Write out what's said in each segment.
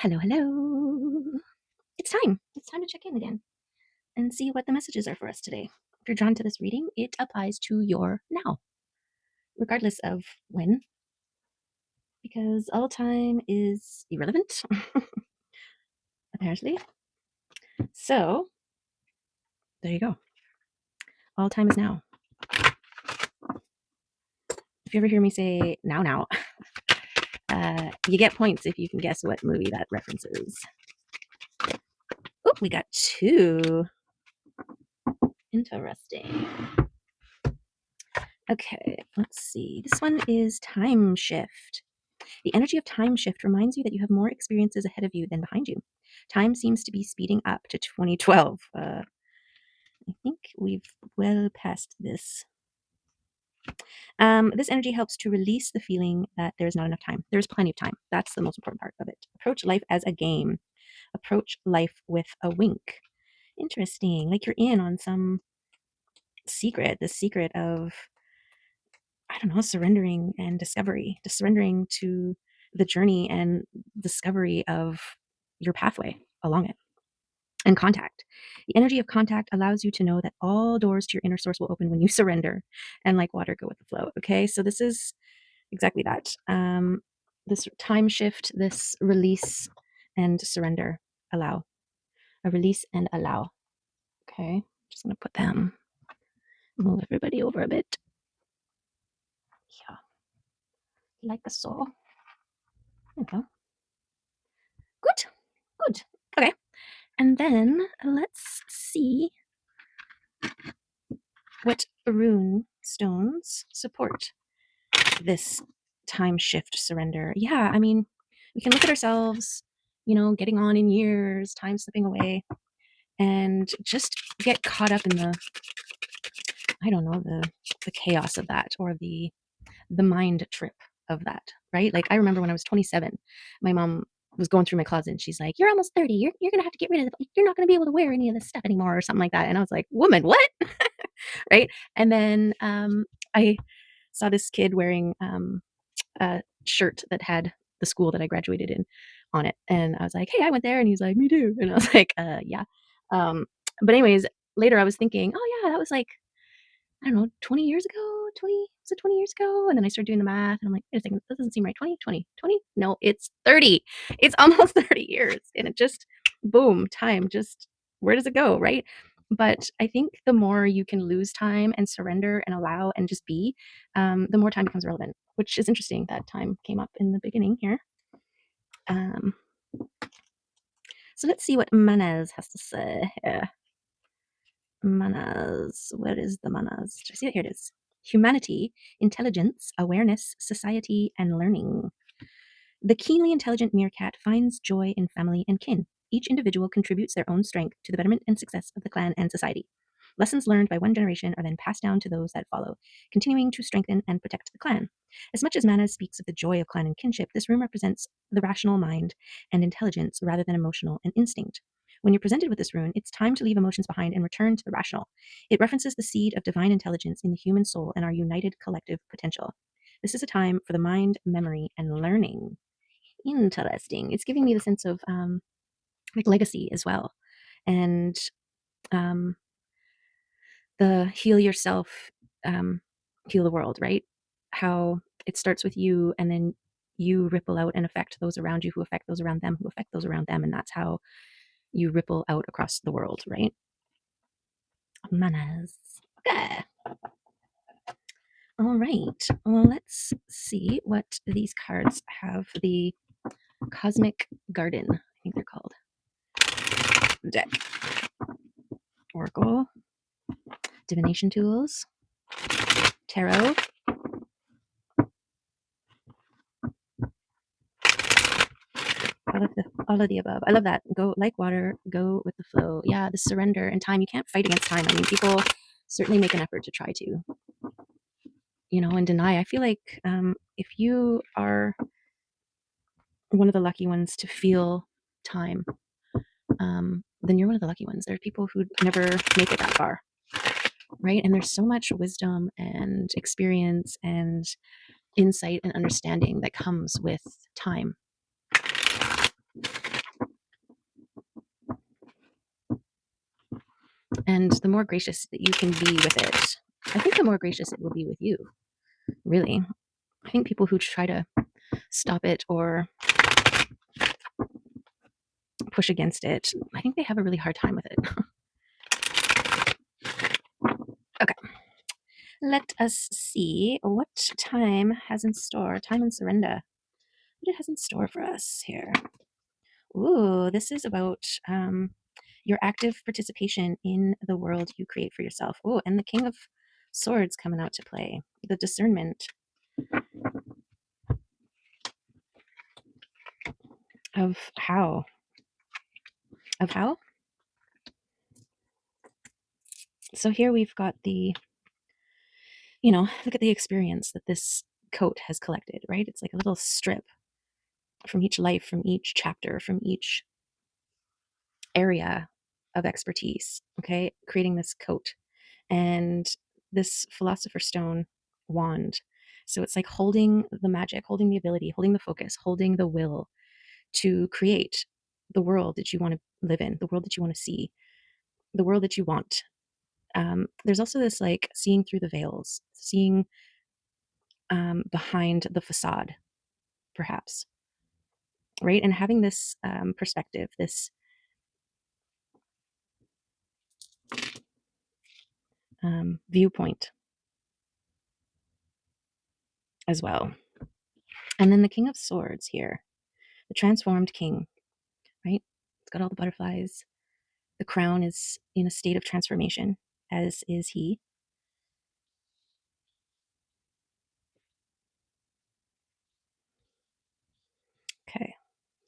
Hello, hello. It's time. It's time to check in again and see what the messages are for us today. If you're drawn to this reading, it applies to your now, regardless of when, because all time is irrelevant, apparently. So, there you go. All time is now. If you ever hear me say now, you get points if you can guess what movie that references. Oh, we got two. Interesting. Okay, let's see. This one is time shift. The energy of time shift reminds you that you have more experiences ahead of you than behind you. Time seems to be speeding up to 2012. I think we've well past this. This energy helps to release the feeling that there's not enough time. There's plenty of time. That's the most important part of it. Approach life as a game. Approach life with a wink. Interesting. Like you're in on some secret, the secret of, I don't know, surrendering and discovery, just surrendering to the journey and discovery of your pathway along it. And contact. The energy of contact allows you to know that all doors to your inner source will open when you surrender and like water go with the flow. Okay, so this is exactly that. This time shift, this release and surrender, allow. A release and allow. Okay, just gonna put them, move everybody over a bit. Yeah, like so. Okay. Good, good. Okay, and then let's see what rune stones support this time shift surrender. Yeah, I mean, we can look at ourselves, getting on in years, time slipping away, and just get caught up in the, I don't know, the chaos of that, or the mind trip of that, right? Like I remember when I was 27, my mom was going through my closet and she's like, "You're almost 30. You're gonna have to get rid of it. You're not gonna be able to wear any of this stuff anymore," or something like that. And I was like, "Woman, what?" Right? And then I saw this kid wearing a shirt that had the school that I graduated in on it, and I was like, "Hey, I went there," and he's like, "Me too," and I was like, yeah." But anyways, later I was thinking, "Oh yeah, that was like, I don't know, 20 years ago, 20, was it 20 years ago?" And then I started doing the math and I'm like, "Wait a second, that doesn't seem right. 20, 20, 20? No, it's 30. It's almost 30 years." And it just, boom, time just, where does it go, right? But I think the more you can lose time and surrender and allow and just be, the more time becomes relevant, which is interesting that time came up in the beginning here. Um, so let's see what Manas has to say here. Manas. Where is the manas? Did I see it? Here it is. Humanity, intelligence, awareness, society, and learning. The keenly intelligent meerkat finds joy in family and kin. Each individual contributes their own strength to the betterment and success of the clan and society. Lessons learned by one generation are then passed down to those that follow, continuing to strengthen and protect the clan. As much as Manas speaks of the joy of clan and kinship, this room represents the rational mind and intelligence rather than emotional and instinct. When you're presented with this rune, it's time to leave emotions behind and return to the rational. It references the seed of divine intelligence in the human soul and our united collective potential. This is a time for the mind, memory, and learning. Interesting. It's giving me the sense of like legacy as well, and um, the heal yourself, heal the world. Right? How it starts with you, and then you ripple out and affect those around you, who affect those around them, who affect those around them, and that's how you ripple out across the world. Right? Manas. Okay. All right. Well, let's see what these cards have. The Cosmic Garden, I think they're called. Deck. Oracle. Divination tools. Tarot. All of the above. I love that. Go like water, go with the flow. Yeah, the surrender and time. You can't fight against time. I mean, people certainly make an effort to try to, and deny. I feel like if you are one of the lucky ones to feel time, then you're one of the lucky ones. There are people who never make it that far, right? And there's so much wisdom and experience and insight and understanding that comes with time. And the more gracious that you can be with it, I think the more gracious it will be with you, really. I think people who try to stop it or push against it, I think they have a really hard time with it. Okay. Let us see what time has in store. Time and surrender. What it has in store for us here. Ooh, this is about your active participation in the world you create for yourself. Oh, and the King of Swords coming out to play. The discernment of how. Of how? So here we've got the, look at the experience that this coat has collected, right? It's like a little strip from each life, from each chapter, from each area of expertise, okay? Creating this coat and this Philosopher's Stone wand. So it's like holding the magic, holding the ability, holding the focus, holding the will to create the world that you want to live in, the world that you want to see, the world that you want. There's also this like seeing through the veils, seeing behind the facade, perhaps, right? And having this perspective, this viewpoint as well. And then the King of Swords here, the transformed king, right? It's got all the butterflies. The crown is in a state of transformation, as is he. Okay,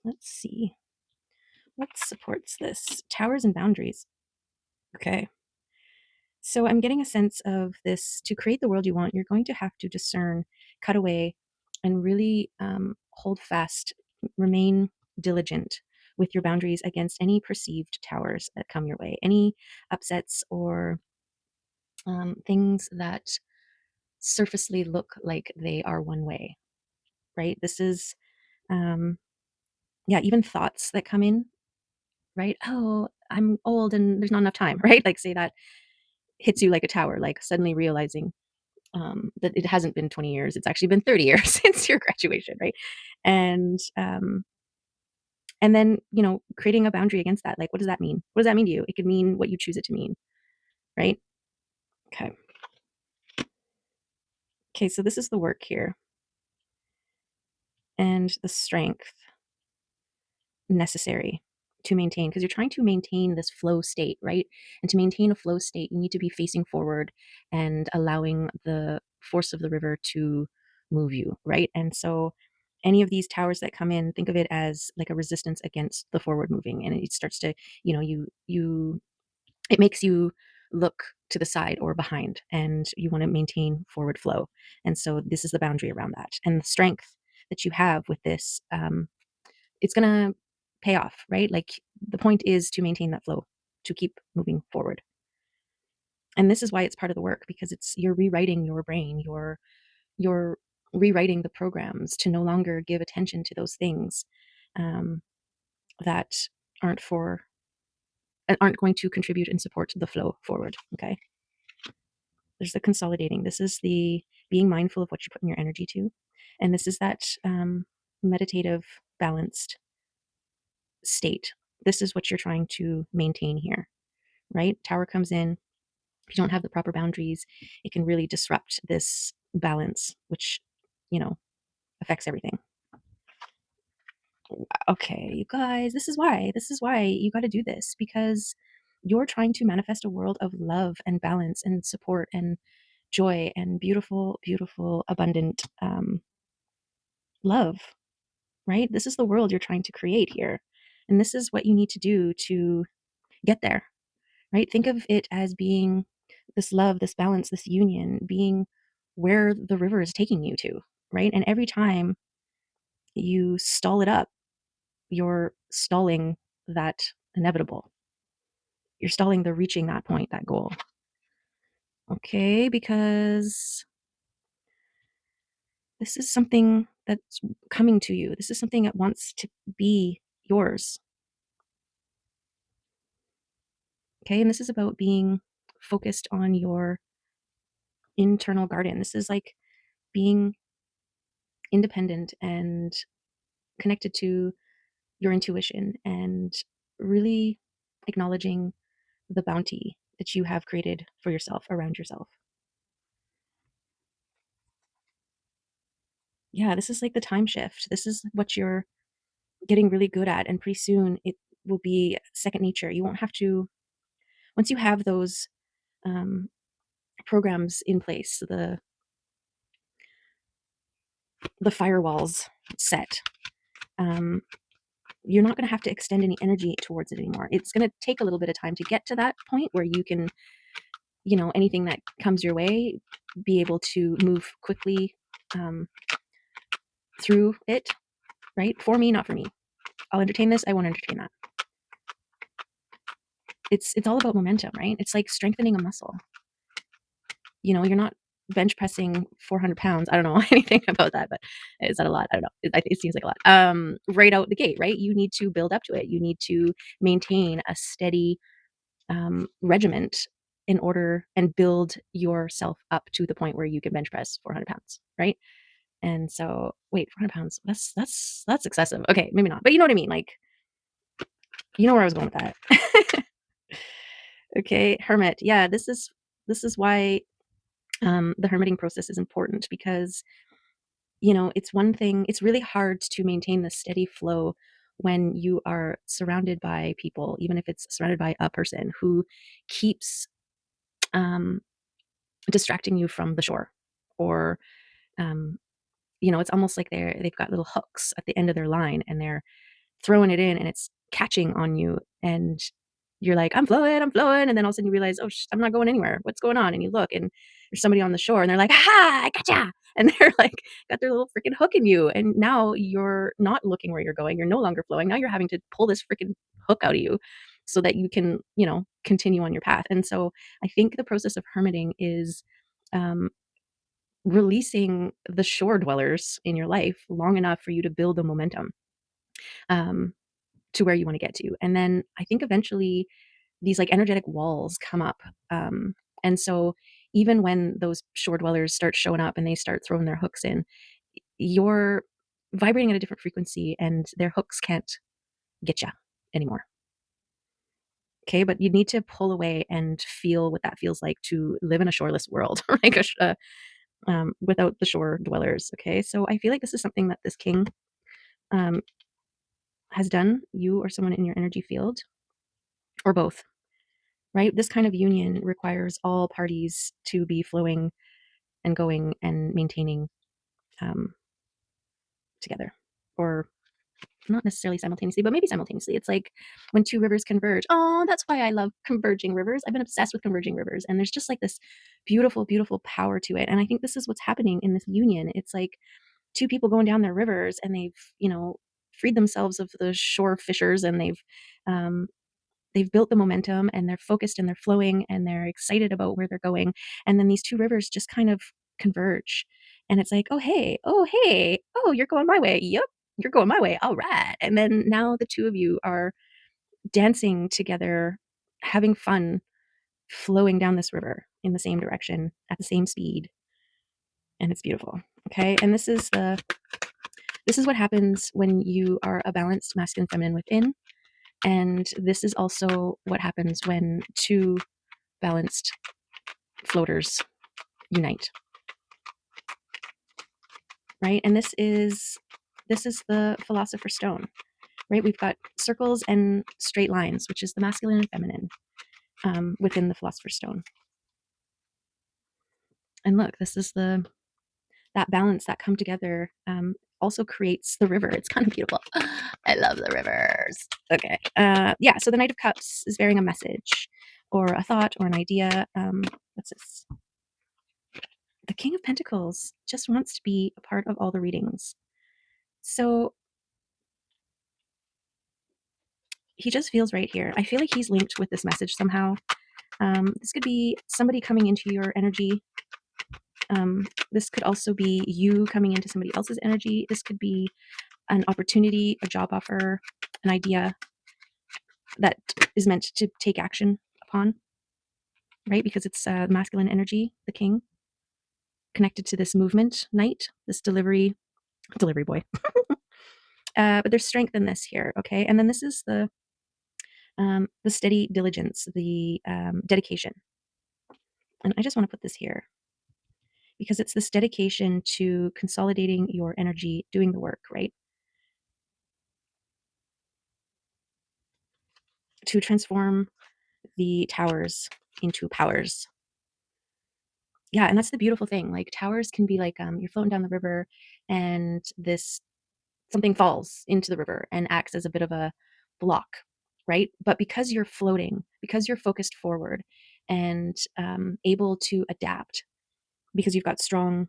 let's see. What supports this? Towers and boundaries. Okay. So I'm getting a sense of this to create the world you want, you're going to have to discern, cut away, and really hold fast, remain diligent with your boundaries against any perceived towers that come your way, any upsets or things that surfacely look like they are one way, right? This is, yeah, even thoughts that come in, right? Oh, I'm old and there's not enough time, right? Like, say that hits you like a tower, like suddenly realizing that it hasn't been 20 years, it's actually been 30 years since your graduation, right? And and then creating a boundary against that. Like, what does that mean? What does that mean to you? It could mean what you choose it to mean, right? Okay. Okay, so this is the work here and the strength necessary to maintain, because you're trying to maintain this flow state, right? And to maintain a flow state, you need to be facing forward and allowing the force of the river to move you, right? And so any of these towers that come in, think of it as like a resistance against the forward moving, and it starts to, you it makes you look to the side or behind, and you want to maintain forward flow. And so this is the boundary around that, and the strength that you have with this, it's going to pay off, right? Like, the point is to maintain that flow, to keep moving forward. And this is why it's part of the work, because you're rewriting your brain, you're rewriting the programs to no longer give attention to those things um, that aren't for aren't going to contribute and support the flow forward. Okay. There's the consolidating. This is the being mindful of what you're putting your energy to. And this is that meditative, balanced state. This is what you're trying to maintain here, right? Tower comes in. If you don't have the proper boundaries, it can really disrupt this balance, which, you know, affects everything. Okay, you guys, this is why you got to do this, because you're trying to manifest a world of love and balance and support and joy and beautiful, beautiful, abundant love, right? This is the world you're trying to create here. And this is what you need to do to get there, right? Think of it as being this love, this balance, this union, being where the river is taking you to, right? And every time you stall it up, you're stalling that inevitable. You're stalling the reaching that point, that goal. Okay, because this is something that's coming to you. This is something that wants to be yours. Okay. And this is about being focused on your internal garden. This is like being independent and connected to your intuition and really acknowledging the bounty that you have created for yourself around yourself. Yeah, this is like the time shift. This is what you're getting really good at. And pretty soon it will be second nature. You won't have to, once you have those um, programs in place, the firewalls set, um, you're not going to have to extend any energy towards it anymore. It's going to take a little bit of time to get to that point where you can, anything that comes your way, be able to move quickly um, through it, right? For me, not for me. I'll entertain this. I won't entertain that. It's all about momentum, right? It's like strengthening a muscle. You're not bench pressing 400 pounds. I don't know anything about that, but is that a lot? I don't know. It seems like a lot. Right out the gate, right? You need to build up to it. You need to maintain a steady regiment in order and build yourself up to the point where you can bench press 400 pounds, right? And so, wait, 400 pounds. That's excessive. Okay, maybe not, but you know what I mean. Like, you know where I was going with that. Okay, hermit. Yeah, this is why the hermiting process is important because it's one thing. It's really hard to maintain the steady flow when you are surrounded by people, even if it's surrounded by a person who keeps um, distracting you from the shore, or um, it's almost like they've got little hooks at the end of their line and they're throwing it in and it's catching on you, and you're like, I'm flowing, and then all of a sudden you realize, oh, I'm not going anywhere. What's going on? And you look, and there's somebody on the shore, and they're like, ha, I gotcha, and they're like, got their little freaking hook in you, and now you're not looking where you're going. You're no longer flowing. Now you're having to pull this freaking hook out of you so that you can, continue on your path. And so I think the process of hermiting is um, releasing the shore dwellers in your life long enough for you to build the momentum um, to where you want to get to. And then I think eventually these like energetic walls come up. Um, and so even when those shore dwellers start showing up and they start throwing their hooks in, you're vibrating at a different frequency and their hooks can't get you anymore. Okay, but you need to pull away and feel what that feels like to live in a shoreless world, like without the shore dwellers. Okay, so I feel like this is something that this king um, has done, you or someone in your energy field, or both, right? This kind of union requires all parties to be flowing and going and maintaining um, together, or not necessarily simultaneously, but maybe simultaneously. It's like when two rivers converge. Oh, that's why I love converging rivers. I've been obsessed with converging rivers, and there's just like this beautiful, beautiful power to it. And I think this is what's happening in this union. It's like two people going down their rivers, and they've, freed themselves of the shore fishers, and um, they've built the momentum, and they're focused, and they're flowing, and they're excited about where they're going. And then these two rivers just kind of converge, and it's like, oh hey, oh, you're going my way, yep, you're going my way, all right. And then now the two of you are dancing together, having fun, flowing down this river in the same direction at the same speed, and it's beautiful. Okay, and this is what happens when you are a balanced masculine feminine within. And this is also what happens when two balanced floaters unite, right? And this is the philosopher's stone, right? We've got circles and straight lines, which is the masculine and feminine within the philosopher's stone. And look, this is that balance that come together also creates the river. It's kind of beautiful. I love the rivers. Okay. Yeah. So the Knight of Cups is bearing a message or a thought or an idea. What's this? The King of Pentacles just wants to be a part of all the readings. So he just feels right here. I feel like he's linked with this message somehow. This could be somebody coming into your energy. This could also be you coming into somebody else's energy. This could be an opportunity, a job offer, an idea that is meant to take action upon, right? Because it's masculine energy, the king, connected to this movement knight, this delivery boy. But there's strength in this here, okay? And then this is the steady diligence, the dedication. And I just want to put this here because it's this dedication to consolidating your energy, doing the work, right? To transform the towers into powers. Yeah, and that's the beautiful thing. Like towers can be like you're floating down the river and this something falls into the river and acts as a bit of a block, right? But because you're floating, because you're focused forward and able to adapt, because you've got strong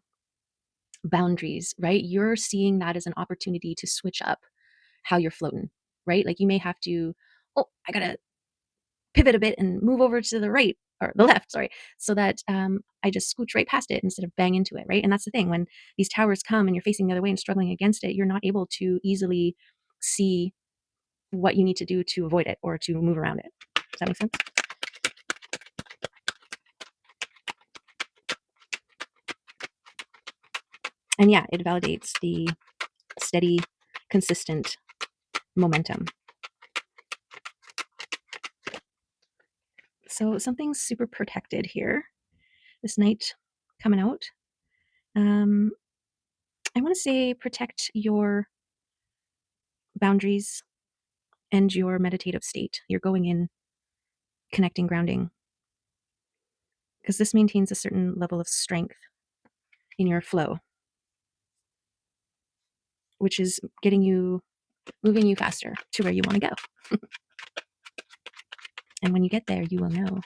boundaries, right? You're seeing that as an opportunity to switch up how you're floating, right? Like you may have to, oh, I gotta pivot a bit and move over to the right or the left, sorry, so that I just scooch right past it instead of bang into it, right? And that's the thing when these towers come and you're facing the other way and struggling against it, you're not able to easily see what you need to do to avoid it or to move around it. Does that make sense? And yeah, it validates the steady, consistent momentum. So something's super protected here. This knight coming out. Um, I want to say protect your boundaries and your meditative state. You're going in, connecting, grounding, because this maintains a certain level of strength in your flow, which is moving you faster to where you want to go. And when you get there, you will know.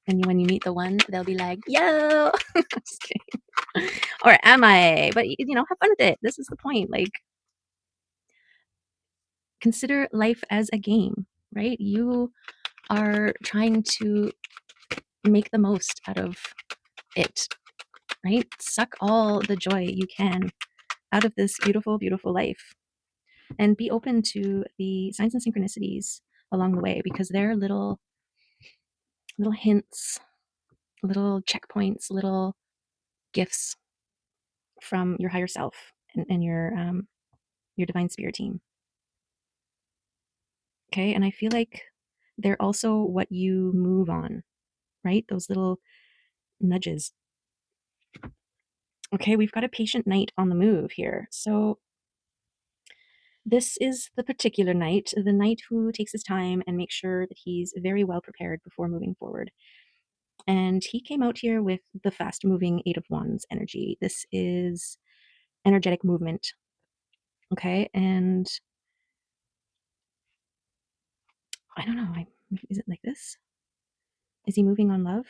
And when you meet the one, they'll be like, yo, just kidding. Or am I? But, have fun with it. This is the point. Like, consider life as a game, right? You are trying to make the most out of it, right? Suck all the joy you can out of this beautiful, beautiful life. And be open to the signs and synchronicities along the way because they're little hints, little checkpoints, little gifts from your higher self and your divine spirit team. Okay, and I feel like they're also what you move on, right? Those little nudges. Okay, we've got a patient knight on the move here. So this is the particular knight, the knight who takes his time and makes sure that he's very well prepared before moving forward. And he came out here with the fast moving Eight of Wands energy. This is energetic movement. Okay, and I don't know, is it like this? Is he moving on love?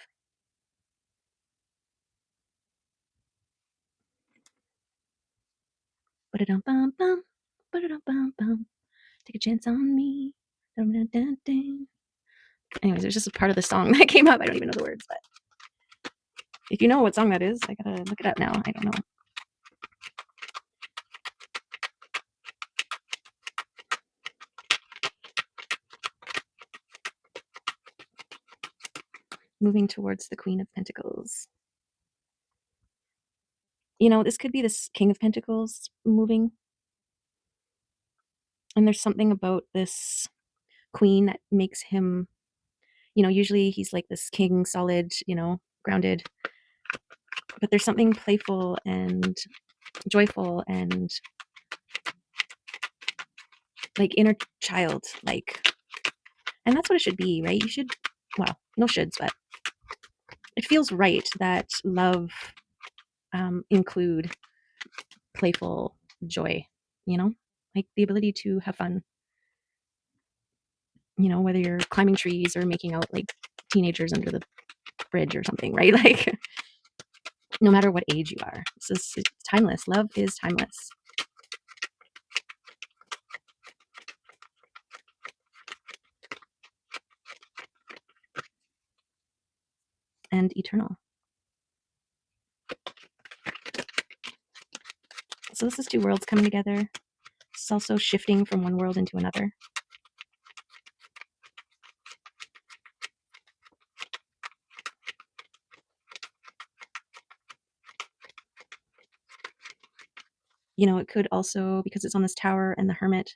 Ba-da-dum-bum-bum, ba-da-dum-bum-bum. Take a chance on me. Dum-dum-dum-dum. Anyways, there's just a part of the song that came up. I don't even know the words, but if you know what song that is, I gotta look it up now. I don't know. Moving towards the Queen of Pentacles. This could be this King of Pentacles moving. And there's something about this Queen that makes him, usually he's like this king, solid, grounded. But there's something playful and joyful and like inner child, like, and that's what it should be, right? You should, well, no shoulds, but it feels right that love include playful joy, like the ability to have fun, whether you're climbing trees or making out like teenagers under the bridge or something, right? Like, no matter what age you are, it's timeless. Love is timeless and eternal. So this is two worlds coming together. It's also shifting from one world into another. it could also, because it's on this tower and the hermit,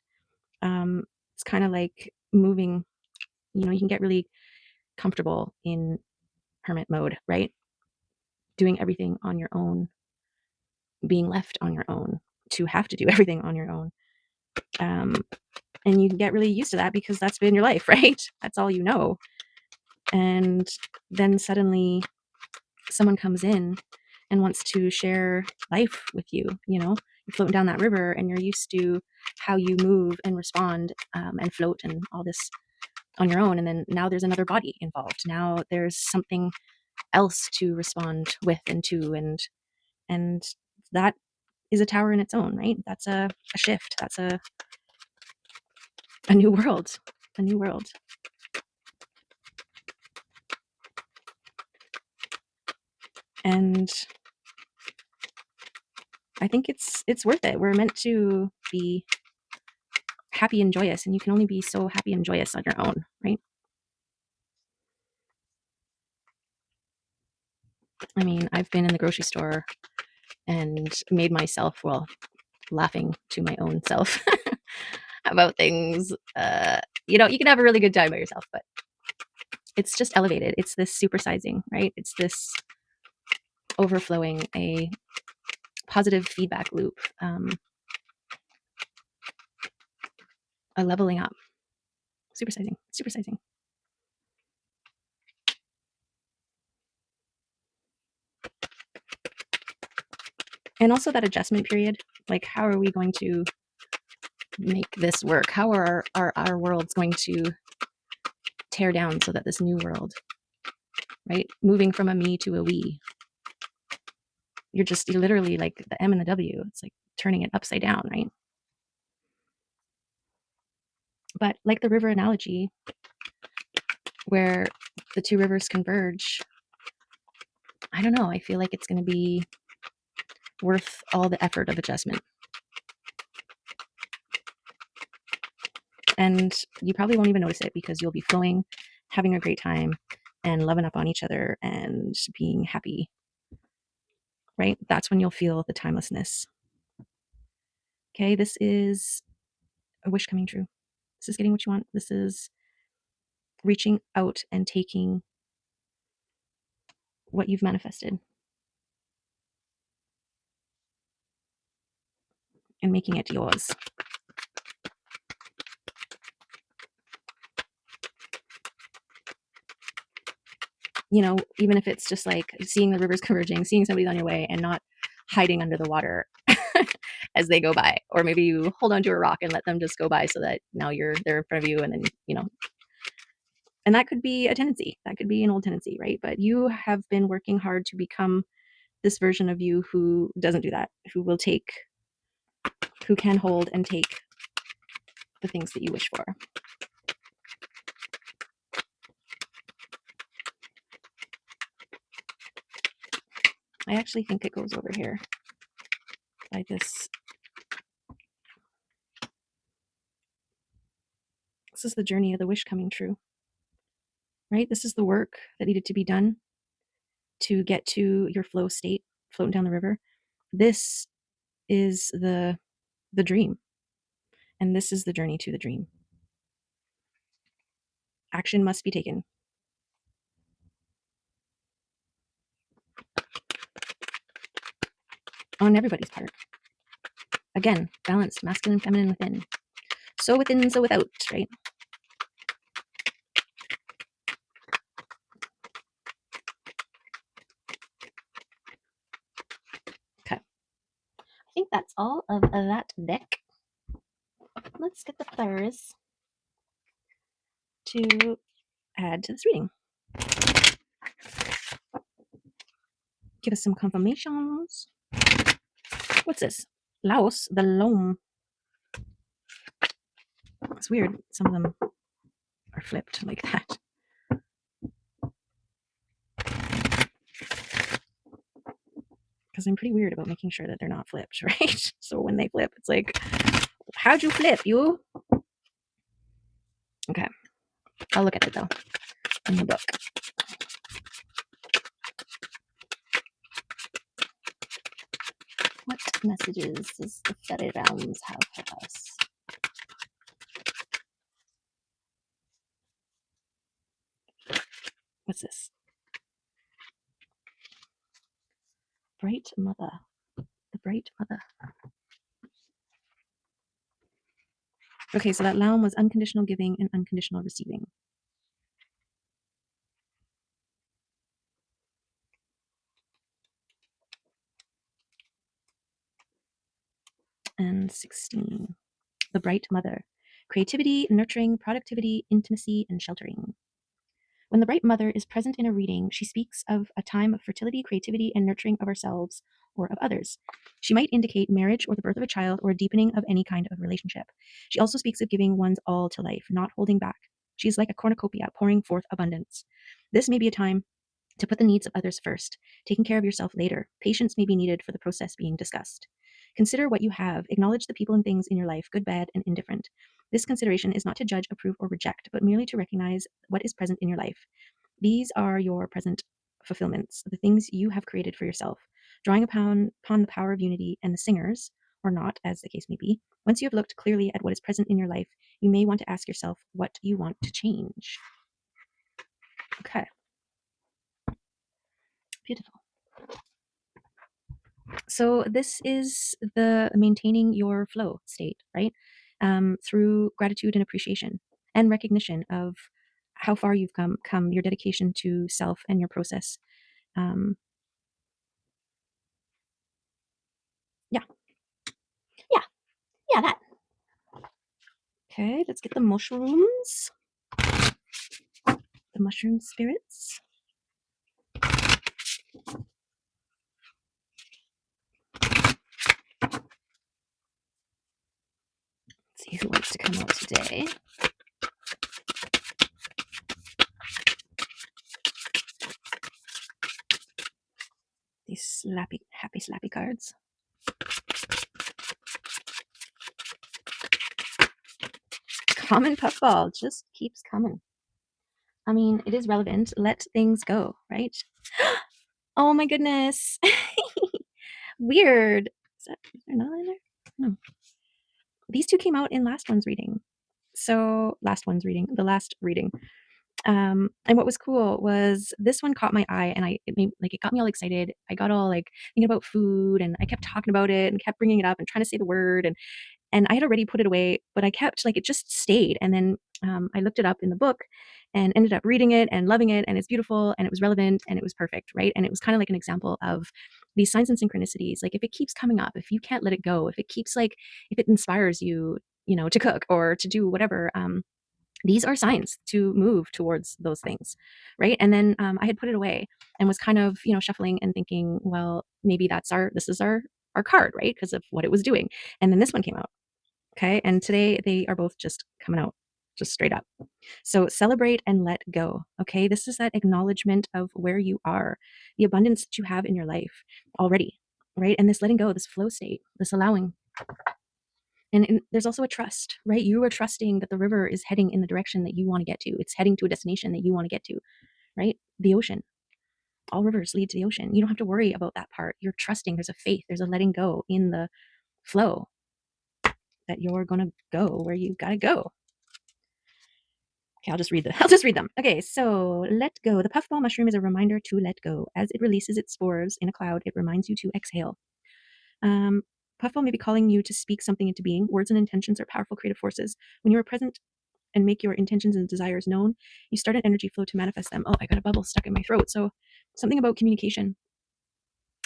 it's kind of like moving, you can get really comfortable in hermit mode, right? Doing everything on your own, being left on your own to have to do everything on your own. And you can get really used to that because that's been your life, right? That's all you know. And then suddenly someone comes in and wants to share life with you. You're floating down that river and you're used to how you move and respond, and float and all this on your own. And then now there's another body involved. Now there's something else to respond with and to, and that is a tower in its own, right? That's a shift. That's a new world, a new world. And I think it's worth it. We're meant to be happy and joyous, and you can only be so happy and joyous on your own, right? I mean, I've been in the grocery store and made myself, well, laughing to my own self about things. You can have a really good time by yourself, but it's just elevated. It's this supersizing, right? It's this overflowing, a positive feedback loop, a leveling up, supersizing. And also that adjustment period. Like, how are we going to make this work? How are our worlds going to tear down so that this new world, right? Moving from a me to a we. You're literally like the M and the W. It's like turning it upside down, right? But like the river analogy, where the two rivers converge, I don't know. I feel like it's going to be worth all the effort of adjustment. And you probably won't even notice it because you'll be flowing, having a great time, and loving up on each other and being happy, right? That's when you'll feel the timelessness. Okay, this is a wish coming true. This is getting what you want. This is reaching out and taking what you've manifested and making it yours. Even if it's just like seeing the rivers converging, seeing somebody's on your way and not hiding under the water as they go by. Or maybe you hold onto a rock and let them just go by so that now they're in front of you, and then, and that could be a tendency. That could be an old tendency, right? But you have been working hard to become this version of you who doesn't do that, who can hold and take the things that you wish for. I actually think it goes over here by this. This is the journey of the wish coming true, right? This is the work that needed to be done to get to your flow state, floating down the river. This is the dream, and this is the journey to the dream. Action must be taken. On everybody's part. Again, balanced, masculine, feminine within. So within, so without, right? Okay. I think that's all of that deck. Let's get the players to add to this reading. Give us some confirmations. What's this? Laos, the loam. It's weird. Some of them are flipped like that. Because I'm pretty weird about making sure that they're not flipped, right? So when they flip, it's like, how'd you flip, you? Okay. I'll look at it though in the book. What messages does the fairy realms have for us? What's this? Bright Mother. The Bright Mother. Okay, so that Laum was unconditional giving and unconditional receiving. And 16. The Bright Mother. Creativity, nurturing, productivity, intimacy, and sheltering. When the Bright Mother is present in a reading, she speaks of a time of fertility, creativity, and nurturing of ourselves or of others. She might indicate marriage or the birth of a child or a deepening of any kind of relationship. She also speaks of giving one's all to life, not holding back. She is like a cornucopia, pouring forth abundance. This may be a time to put the needs of others first, taking care of yourself later. Patience may be needed for the process being discussed. Consider what you have. Acknowledge the people and things in your life, good, bad, and indifferent. This consideration is not to judge, approve, or reject, but merely to recognize what is present in your life. These are your present fulfillments, the things you have created for yourself, drawing upon the power of unity and the singers, or not, as the case may be. Once you have looked clearly at what is present in your life, you may want to ask yourself what you want to change. Okay. Beautiful. So this is the maintaining your flow state, right? Through gratitude and appreciation and recognition of how far you've come, your dedication to self and your process. Um, yeah, yeah, yeah, that. Okay, let's get the mushrooms, the mushroom spirits. Let's see who wants to come out today. These happy slappy cards. Common puffball just keeps coming. I mean, it is relevant. Let things go, right? Oh my goodness. Weird. Is there another in there? No. These two came out in last one's reading. So the last reading. And what was cool was this one caught my eye, and it got me all excited. I got all like thinking about food, and I kept talking about it and kept bringing it up and trying to say the word, and I had already put it away, but I kept like it just stayed. And then I looked it up in the book and ended up reading it and loving it, and it's beautiful and it was relevant and it was perfect, right? And it was kind of like an example of these signs and synchronicities. Like if it keeps coming up, if you can't let it go, if it inspires you, to cook or to do whatever, these are signs to move towards those things, right? And then I had put it away and was kind of shuffling and thinking, well, maybe this is our card, right? Because of what it was doing. And then this one came out. Okay. And today they are both just coming out, just straight up. So celebrate and let go. Okay. This is that acknowledgement of where you are, the abundance that you have in your life already, right? And this letting go, this flow state, this allowing. And there's also a trust, right? You are trusting that the river is heading in the direction that you want to get to. It's heading to a destination that you want to get to, right? The ocean. All rivers lead to the ocean. You don't have to worry about that part. You're trusting. There's a faith. There's a letting go in the flow that you're going to go where you got to go. Okay, I'll just read them. Okay, so let go. The puffball mushroom is a reminder to let go. As it releases its spores in a cloud, it reminds you to exhale. Puffball may be calling you to speak something into being. Words and intentions are powerful creative forces. When you are present and make your intentions and desires known, you start an energy flow to manifest them. Oh, I got a bubble stuck in my throat. So something about communication.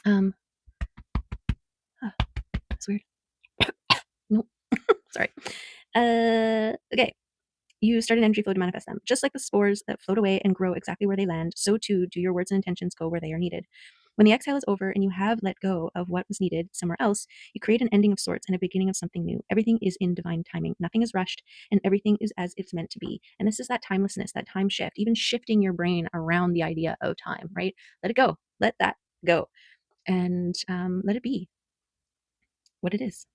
That's weird. Nope. Sorry. Okay. You start an energy flow to manifest them. Just like the spores that float away and grow exactly where they land, so too do your words and intentions go where they are needed. When the exhale is over and you have let go of what was needed somewhere else, you create an ending of sorts and a beginning of something new. Everything is in divine timing. Nothing is rushed, and everything is as it's meant to be. And this is that timelessness, that time shift, even shifting your brain around the idea of time, right? Let it go. Let that go. And let it be what it is.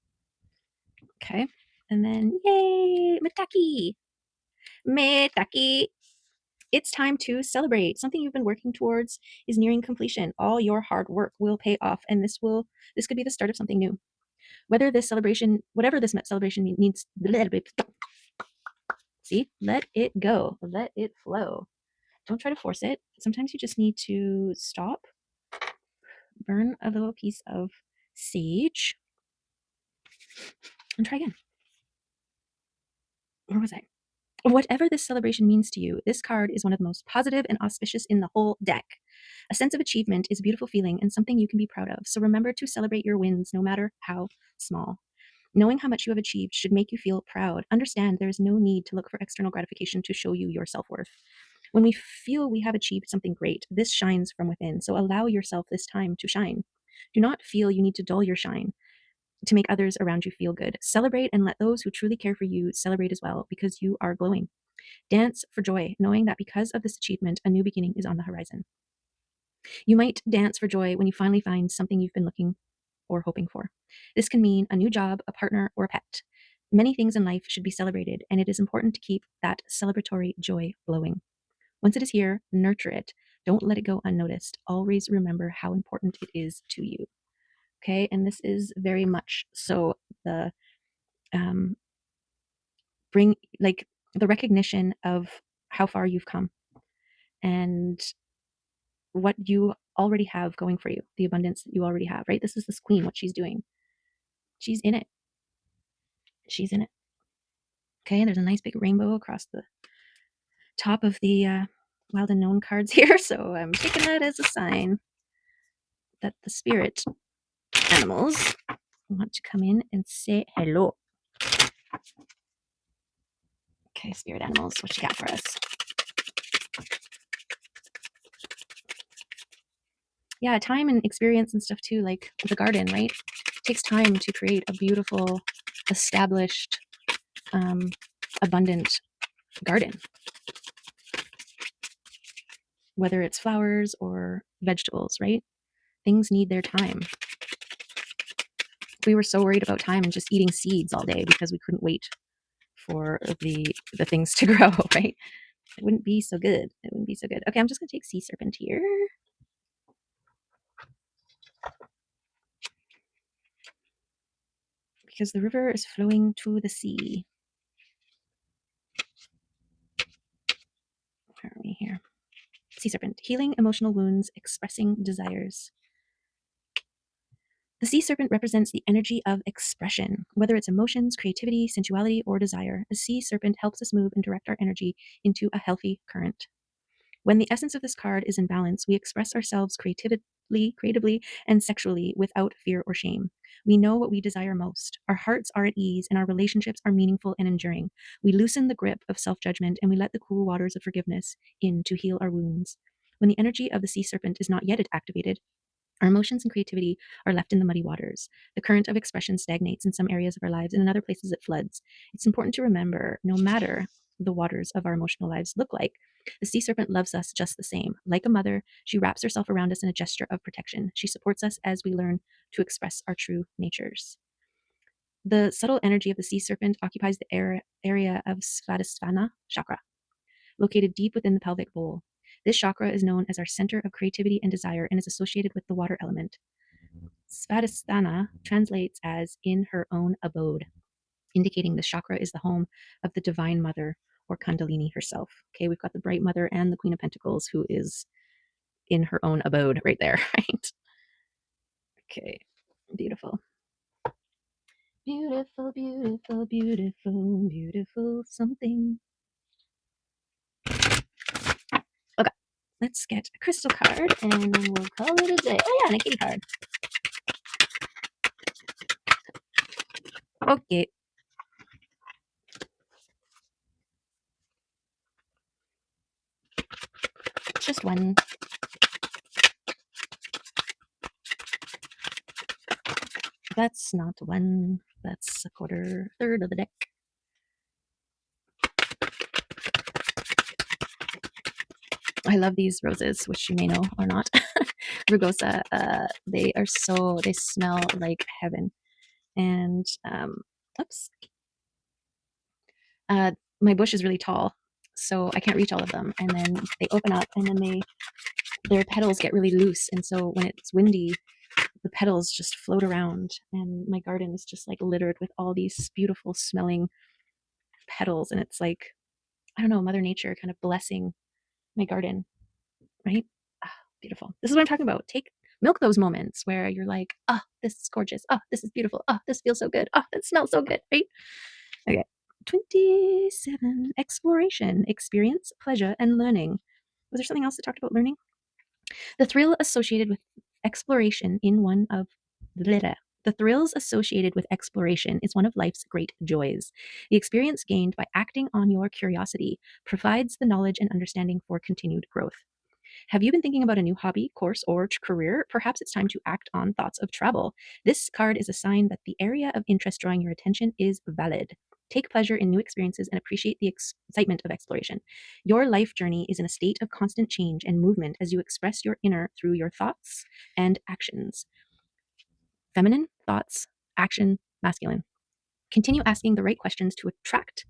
Okay. And then, yay, Mitaki. Mitaki. It's time to celebrate. Something you've been working towards is nearing completion. All your hard work will pay off, and this could be the start of something new. whatever this celebration needs, see, let it go, let it flow. Don't try to force it. Sometimes you just need to stop, burn a little piece of sage, and try again. Where was I? Whatever this celebration means to you, this card is one of the most positive and auspicious in the whole deck. A sense of achievement is a beautiful feeling and something you can be proud of. So remember to celebrate your wins, no matter how small. Knowing how much you have achieved should make you feel proud. Understand there is no need to look for external gratification to show you your self-worth. When we feel we have achieved something great, this shines from within. So allow yourself this time to shine. Do not feel you need to dull your shine to make others around you feel good. Celebrate and let those who truly care for you celebrate as well, because you are glowing. Dance for joy, knowing that because of this achievement, a new beginning is on the horizon. You might dance for joy when you finally find something you've been looking or hoping for. This can mean a new job, a partner, or a pet. Many things in life should be celebrated, and it is important to keep that celebratory joy flowing. Once it is here, nurture it. Don't let it go unnoticed. Always remember how important it is to you. Okay, and this is very much so the um, bring like the recognition of how far you've come and what you already have going for you, the abundance that you already have, right? This is this queen, what she's doing. She's in it. She's in it. Okay, and there's a nice big rainbow across the top of the wild and known cards here. So I'm taking that as a sign that the spirit animals want to come in and say hello. Okay, spirit animals, what you got for us? Yeah, time and experience and stuff too, like the garden, right? It takes time to create a beautiful, established, abundant garden, whether it's flowers or vegetables, right? Things need their time. If we were so worried about time and just eating seeds all day because we couldn't wait for the things to grow, right? It wouldn't be so good. It wouldn't be so good. Okay, I'm just gonna take sea serpent here. Because the river is flowing to the sea. Where are we here? Sea serpent, healing emotional wounds, expressing desires. The sea serpent represents the energy of expression, whether it's emotions, creativity, sensuality, or desire. The sea serpent helps us move and direct our energy into a healthy current. When the essence of this card is in balance, we express ourselves creatively, and sexually without fear or shame. We know what we desire most. Our hearts are at ease and our relationships are meaningful and enduring. We loosen the grip of self-judgment and we let the cool waters of forgiveness in to heal our wounds. When the energy of the sea serpent is not yet activated, our emotions and creativity are left in the muddy waters. The current of expression stagnates in some areas of our lives, and in other places it floods. It's important to remember, no matter the waters of our emotional lives look like, the sea serpent loves us just the same. Like a mother, she wraps herself around us in a gesture of protection. She supports us as we learn to express our true natures. The subtle energy of the sea serpent occupies the area of Svadhisthana chakra, located deep within the pelvic bowl. This chakra is known as our center of creativity and desire and is associated with the water element. Svadhisthana translates as in her own abode, indicating the chakra is the home of the divine mother or Kundalini herself. Okay, we've got the bright mother and the Queen of Pentacles who is in her own abode right there, right? Okay, beautiful. Beautiful, beautiful, beautiful, beautiful something. Okay, let's get a crystal card and then we'll call it a day. Oh yeah, and a kitty card. Okay. Just one. That's not one. That's a third of the deck. I love these roses, which you may know or not. Rugosa. They smell like heaven. And oops. My bush is really tall, so I can't reach all of them. And then they open up, and then their petals get really loose. And so when it's windy, the the petals just float around, and my garden is just like littered with all these beautiful smelling petals. And it's like, I don't know, Mother Nature kind of blessing my garden, right? Ah, beautiful. This is what I'm talking about. Milk those moments where you're like, oh, this is gorgeous. Oh, this is beautiful. Oh, this feels so good. Oh, that smells so good, right? Okay. 27. Exploration, experience, pleasure, and learning. Was there something else that talked about learning? The thrill associated with exploration in one of bleh. The thrills associated with exploration is one of life's great joys. The experience gained by acting on your curiosity provides the knowledge and understanding for continued growth. Have you been thinking about a new hobby, course, or career? Perhaps it's time to act on thoughts of travel. This card is a sign that the area of interest drawing your attention is valid. Take pleasure in new experiences and appreciate the excitement of exploration. Your life journey is in a state of constant change and movement as you express your inner through your thoughts and actions. Feminine, thoughts, action, masculine. Continue asking the right questions to attract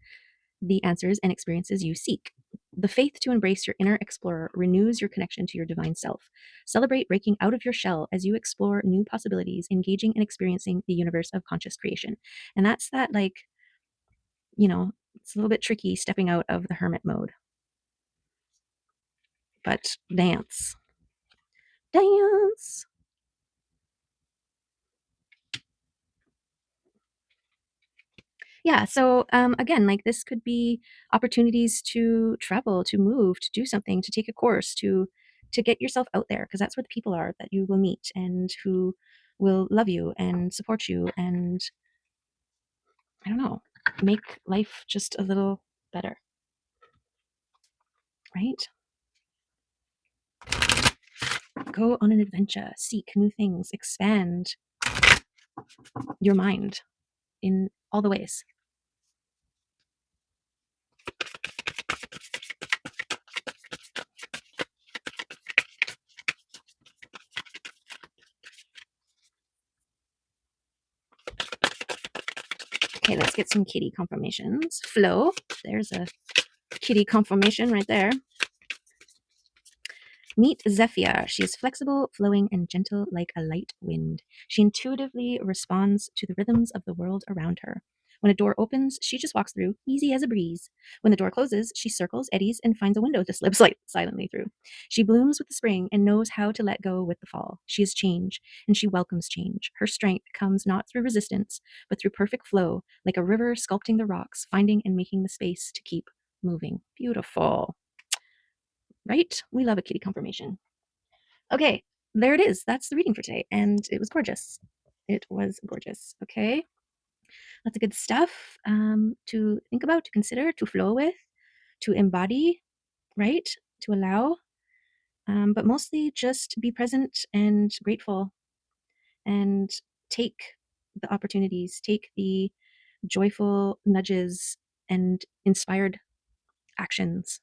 the answers and experiences you seek. The faith to embrace your inner explorer renews your connection to your divine self. Celebrate breaking out of your shell as you explore new possibilities, engaging and experiencing the universe of conscious creation. And that's that, like, it's a little bit tricky stepping out of the hermit mode, but dance. Dance. Yeah. So again, like this could be opportunities to travel, to move, to do something, to take a course, to get yourself out there, because that's where the people are that you will meet and who will love you and support you and, I don't know, make life just a little better, right? Go on an adventure, seek new things, expand your mind in all the ways. Okay, let's get some kitty confirmations. Flow. There's a kitty confirmation right there. Meet Zephyr. She is flexible, flowing, and gentle like a light wind. She intuitively responds to the rhythms of the world around her. When a door opens, she just walks through, easy as a breeze. When the door closes, she circles, eddies, and finds a window to slip silently through. She blooms with the spring and knows how to let go with the fall. She is change, and she welcomes change. Her strength comes not through resistance, but through perfect flow, like a river sculpting the rocks, finding and making the space to keep moving. Beautiful. Right? We love a kitty confirmation. Okay, there it is. That's the reading for today. And it was gorgeous. It was gorgeous. Okay. Lots of good stuff to think about, to consider, to flow with, to embody, right? To allow. But mostly just be present and grateful and take the opportunities, take the joyful nudges and inspired actions,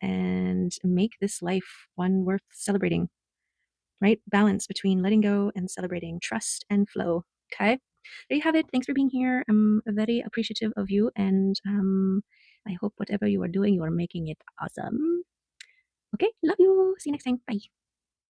and make this life one worth celebrating, right? Balance between letting go and celebrating, trust and flow. Okay. There you have it. Thanks for being here. I'm very appreciative of you. And I hope whatever you are doing, you are making it awesome. Okay. Love you. See you next time. Bye.